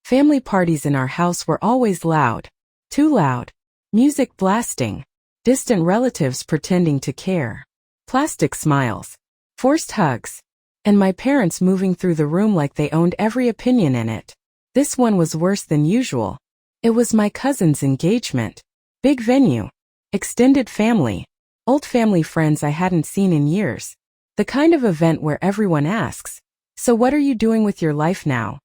Family parties in our house were always loud. Too loud. Music blasting. Distant relatives pretending to care. Plastic smiles. Forced hugs. And my parents moving through the room like they owned every opinion in it. This one was worse than usual. It was my cousin's engagement. Big venue. Extended family. Old family friends I hadn't seen in years. The kind of event where everyone asks, "So what are you doing with your life now?"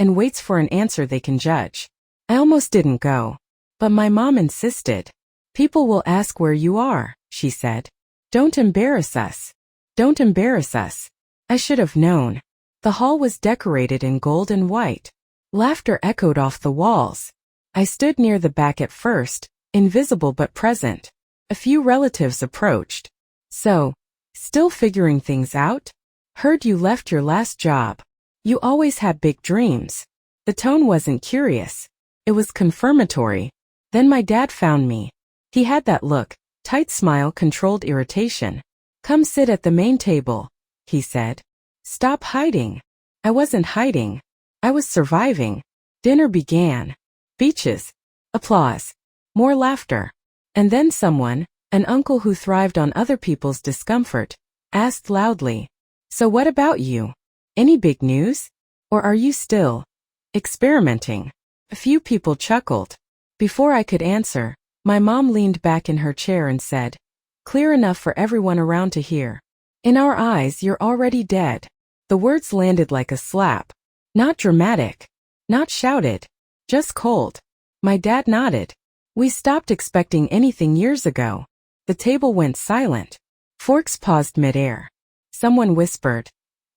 and waits for an answer they can judge. I almost didn't go. But my mom insisted. "People will ask where you are," she said. "Don't embarrass us. Don't embarrass us." I should have known. The hall was decorated in gold and white. Laughter echoed off the walls. I stood near the back at first, invisible but present. A few relatives approached. "So, still figuring things out? Heard you left your last job. You always had big dreams." The tone wasn't curious. It was confirmatory. Then my dad found me. He had that look, tight smile, controlled irritation. "Come sit at the main table," he said. "Stop hiding." I wasn't hiding. I was surviving. Dinner began. Speeches. Applause. More laughter. And then someone, an uncle who thrived on other people's discomfort, asked loudly, "So what about you? Any big news? Or are you still experimenting?" A few people chuckled. Before I could answer, my mom leaned back in her chair and said, clear enough for everyone around to hear, "In our eyes, you're already dead." The words landed like a slap. Not dramatic. Not shouted. Just cold. My dad nodded. "We stopped expecting anything years ago." The table went silent. Forks paused midair. Someone whispered,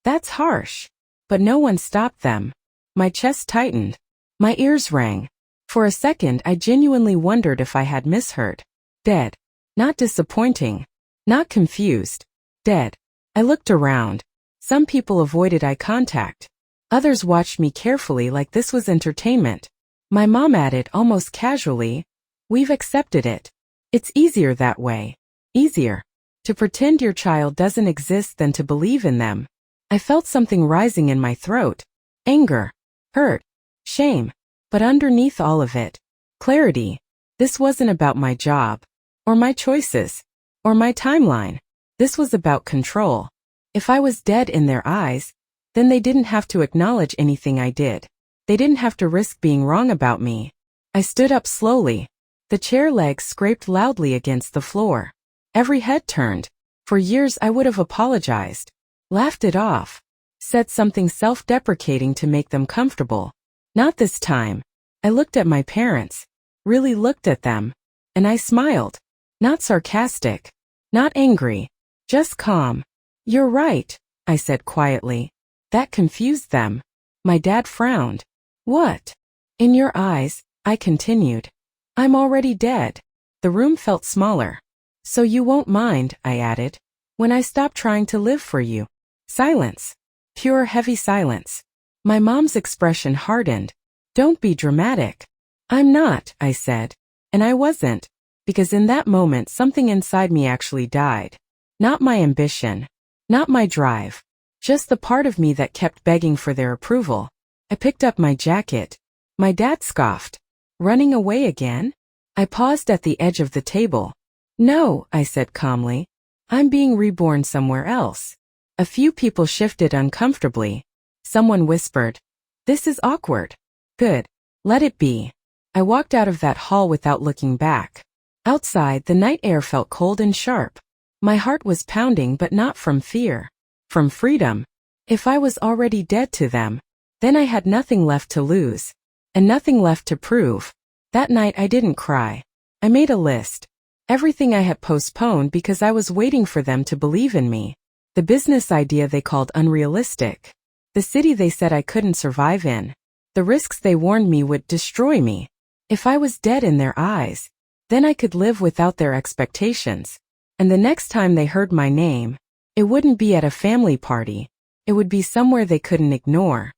"That's harsh." But no one stopped them. My chest tightened. My ears rang. For a second I genuinely wondered if I had misheard. Dead. Not disappointing. Not confused. Dead. I looked around. Some people avoided eye contact. Others watched me carefully like this was entertainment. My mom added almost casually, "We've accepted it. It's easier that way. Easier to pretend your child doesn't exist than to believe in them." I felt something rising in my throat. Anger. Hurt. Shame. But underneath all of it, clarity. This wasn't about my job. Or my choices. Or my timeline. This was about control. If I was dead in their eyes, then they didn't have to acknowledge anything I did. They didn't have to risk being wrong about me. I stood up slowly. The chair legs scraped loudly against the floor. Every head turned. For years I would have apologized. Laughed it off. Said something self-deprecating to make them comfortable. Not this time. I looked at my parents. Really looked at them. And I smiled. Not sarcastic. Not angry. Just calm. "You're right," I said quietly. That confused them. My dad frowned. "What?" "In your eyes," I continued, "I'm already dead." The room felt smaller. "So you won't mind," I added, "when I stop trying to live for you." Silence. Pure heavy silence. My mom's expression hardened. "Don't be dramatic." "I'm not," I said. And I wasn't. Because in that moment something inside me actually died. Not my ambition. Not my drive. Just the part of me that kept begging for their approval. I picked up my jacket. My dad scoffed. "Running away again?" I paused at the edge of the table. "No," I said calmly. "I'm being reborn somewhere else." A few people shifted uncomfortably. Someone whispered, "This is awkward." Good. Let it be. I walked out of that hall without looking back. Outside, the night air felt cold and sharp. My heart was pounding, but not from fear. From freedom. If I was already dead to them, then I had nothing left to lose. And nothing left to prove. That night I didn't cry. I made a list. Everything I had postponed because I was waiting for them to believe in me. The business idea they called unrealistic. The city they said I couldn't survive in. The risks they warned me would destroy me. If I was dead in their eyes, then I could live without their expectations. And the next time they heard my name, it wouldn't be at a family party. It would be somewhere they couldn't ignore.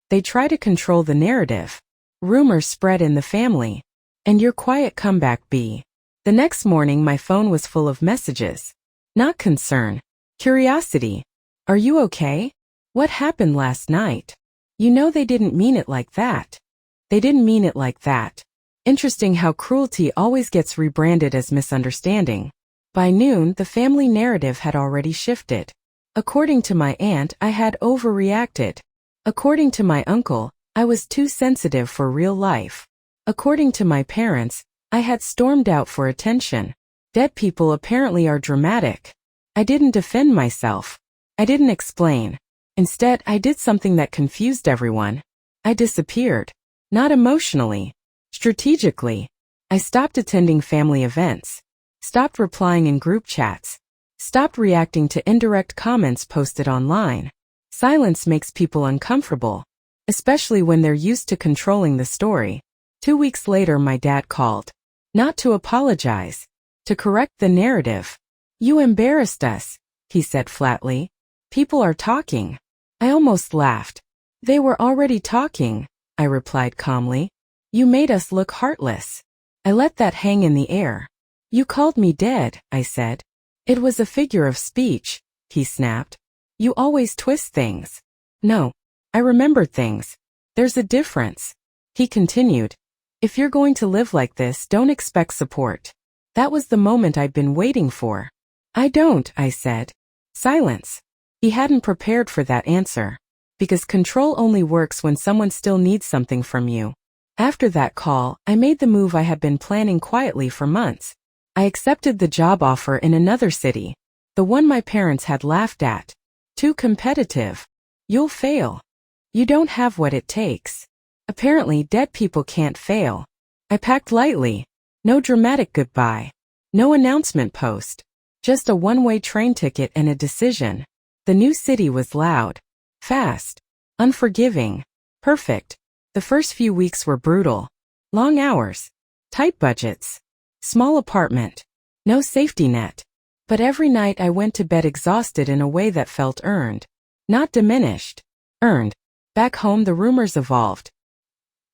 They try to control the narrative. Rumors spread in the family. And your quiet comeback be. The next morning my phone was full of messages. Not concern. Curiosity. "Are you okay? What happened last night? You know they didn't mean it like that." They didn't mean it like that. Interesting how cruelty always gets rebranded as misunderstanding. By noon, the family narrative had already shifted. According to my aunt, I had overreacted. According to my uncle, I was too sensitive for real life. According to my parents, I had stormed out for attention. Dead people apparently are dramatic. I didn't defend myself. I didn't explain. Instead, I did something that confused everyone. I disappeared. Not emotionally. Strategically. I stopped attending family events. Stopped replying in group chats. Stopped reacting to indirect comments posted online. Silence makes people uncomfortable, especially when they're used to controlling the story. 2 weeks later, my dad called. Not to apologize. To correct the narrative. You embarrassed us, he said flatly. People are talking. I almost laughed. They were already talking, I replied calmly. You made us look heartless. I let that hang in the air. You called me dead, I said. It was a figure of speech, he snapped. You always twist things. No, I remembered things. There's a difference. He continued. If you're going to live like this, don't expect support. That was the moment I'd been waiting for. I don't, I said. Silence. He hadn't prepared for that answer. Because control only works when someone still needs something from you. After that call, I made the move I had been planning quietly for months. I accepted the job offer in another city. The one my parents had laughed at. Too competitive. You'll fail. You don't have what it takes. Apparently, dead people can't fail. I packed lightly. No dramatic goodbye. No announcement post. Just a one-way train ticket and a decision. The new city was loud. Fast. Unforgiving. Perfect. The first few weeks were brutal. Long hours. Tight budgets. Small apartment. No safety net. But every night I went to bed exhausted in a way that felt earned. Not diminished. Earned. Back home the rumors evolved.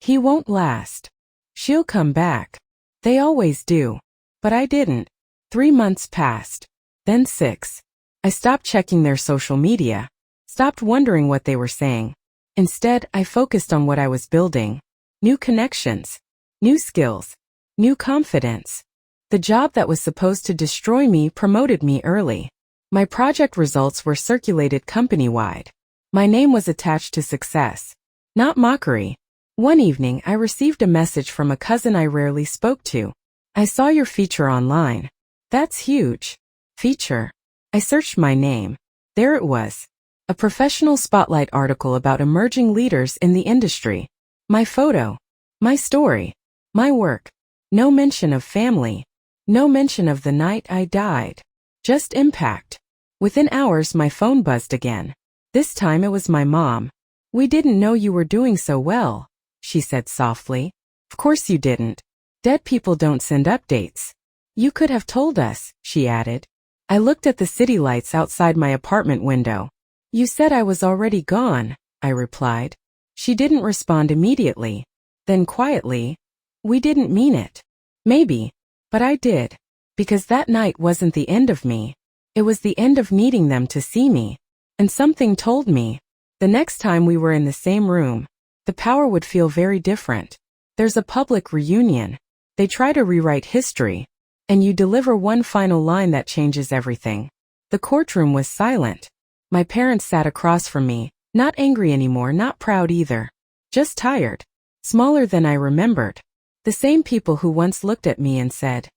He won't last. She'll come back. They always do. But I didn't. 3 months passed. Then 6. I stopped checking their social media. Stopped wondering what they were saying. Instead, I focused on what I was building. New connections. New skills. New confidence. The job that was supposed to destroy me promoted me early. My project results were circulated company-wide. My name was attached to success. Not mockery. One evening, I received a message from a cousin I rarely spoke to. I saw your feature online. That's huge. Feature. I searched my name. There it was. A professional spotlight article about emerging leaders in the industry. My photo. My story. My work. No mention of family. No mention of the night I died. Just impact. Within hours, my phone buzzed again. This time it was my mom. We didn't know you were doing so well, she said softly. Of course you didn't. Dead people don't send updates. You could have told us, she added. I looked at the city lights outside my apartment window. You said I was already gone, I replied. She didn't respond immediately. Then quietly, we didn't mean it. Maybe, but I did. Because that night wasn't the end of me. It was the end of needing them to see me. And something told me, the next time we were in the same room, the power would feel very different. There's a public reunion. They try to rewrite history. And you deliver one final line that changes everything. The courtroom was silent. My parents sat across from me, not angry anymore, not proud either. Just tired. Smaller than I remembered. The same people who once looked at me and said,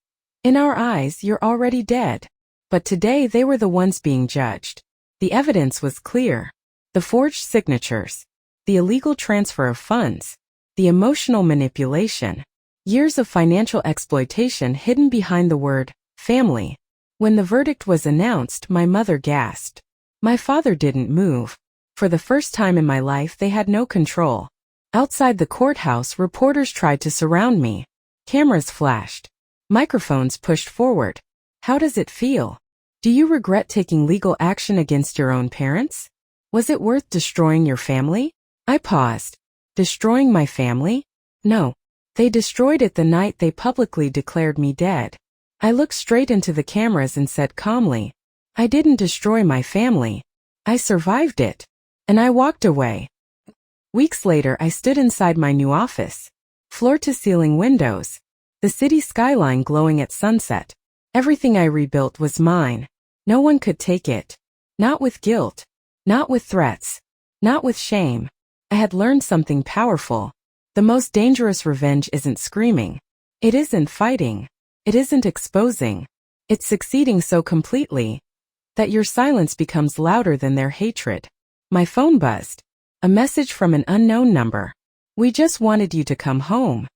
in our eyes, you're already dead. But today they were the ones being judged. The evidence was clear. The forged signatures. The illegal transfer of funds. The emotional manipulation. Years of financial exploitation hidden behind the word, family. When the verdict was announced, my mother gasped. My father didn't move. For the first time in my life, they had no control. Outside the courthouse, reporters tried to surround me. Cameras flashed. Microphones pushed forward. How does it feel? Do you regret taking legal action against your own parents? Was it worth destroying your family? I paused. Destroying my family? No. They destroyed it the night they publicly declared me dead. I looked straight into the cameras and said calmly, I didn't destroy my family. I survived it. And I walked away. Weeks later, I stood inside my new office. Floor-to-ceiling windows. The city skyline glowing at sunset. Everything I rebuilt was mine. No one could take it. Not with guilt. Not with threats. Not with shame. I had learned something powerful. The most dangerous revenge isn't screaming. It isn't fighting. It isn't exposing. It's succeeding so completely that your silence becomes louder than their hatred. My phone buzzed. A message from an unknown number. We just wanted you to come home.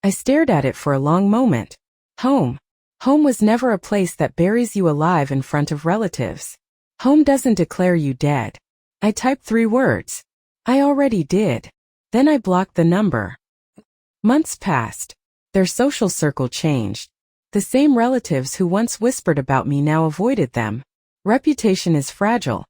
I stared at it for a long moment. Home. Home was never a place that buries you alive in front of relatives. Home doesn't declare you dead. I typed 3 words. I already did. Then I blocked the number. Months passed. Their social circle changed. The same relatives who once whispered about me now avoided them. Reputation is fragile,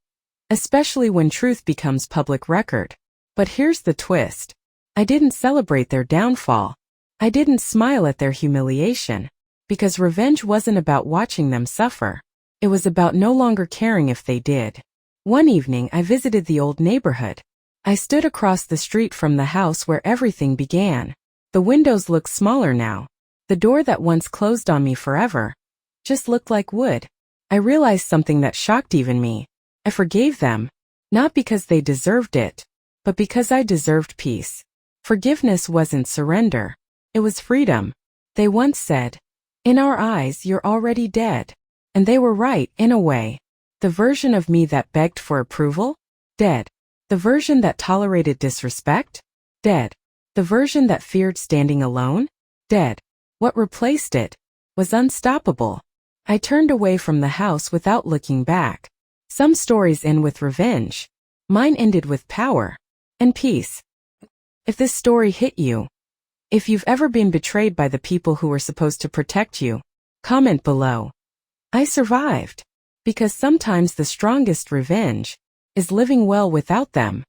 especially when truth becomes public record. But here's the twist. I didn't celebrate their downfall. I didn't smile at their humiliation. Because revenge wasn't about watching them suffer. It was about no longer caring if they did. One evening, I visited the old neighborhood. I stood across the street from the house where everything began. The windows looked smaller now. The door that once closed on me forever just looked like wood. I realized something that shocked even me. I forgave them, not because they deserved it, but because I deserved peace. Forgiveness wasn't surrender. It was freedom. They once said, "In our eyes, you're already dead." And they were right, in a way. The version of me that begged for approval? Dead. The version that tolerated disrespect? Dead. The version that feared standing alone? Dead. What replaced it was unstoppable. I turned away from the house without looking back. Some stories end with revenge. Mine ended with power and peace. If this story hit you, if you've ever been betrayed by the people who were supposed to protect you, comment below. I survived. Because sometimes the strongest revenge is living well without them.